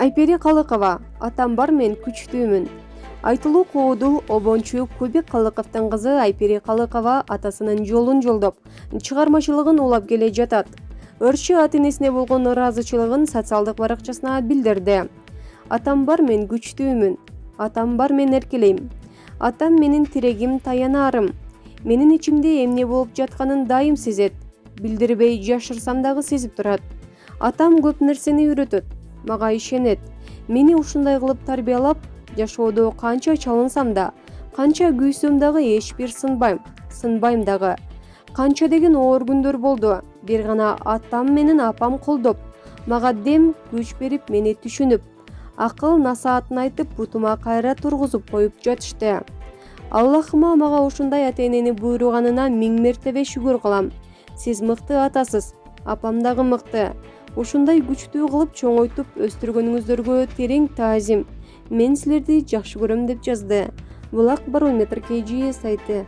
Айпери Калыкова, атам бар, мен күчтүүмүн. Айтылуу коодул обончу Кубик Калыковдун кызы Айпери Калыкова атасынын жолун жолдоп, чыгармачылыгын улап келе жатат. Өрчү ата-энесине болгон ыраазычылыгын социалдык баракчасына билдирди. Атам бар, мен күчтүүмүн. Атам бар, мен эркелейм. Атам менин тирегим, таянарым. Менин ичимде эмне болуп жатканын дайым сезет. Билдирбей жашырсам дагы сезип турат. Атам көп нерсени үйрөтөт. Мага ишенет. Мени ушундай кылып тарбиялап, жашоодо канча чалынсам да, канча күйсөм дагы эч бир сынбайм дагы. Канча деген оор күндөр болду. Бир гана атам менен апам колдоп, мага дем, күч берип, мени түшүнүп, акыл насаатын айтып, бутума кайра тургузуп коюп жатышты. Аллахыма мага ушундай ата-энени буйруганына 1000 мертебе шүгүр кылам. Сиз мыкты атасыз, апам дагы мыкты. Ушундай күчтүү кылып чоңойтуп өстүргөнүңүздөргө терең таазим. Мен силерди жакшы көрөм, деп жазды Булак Барометр КЖ сайты.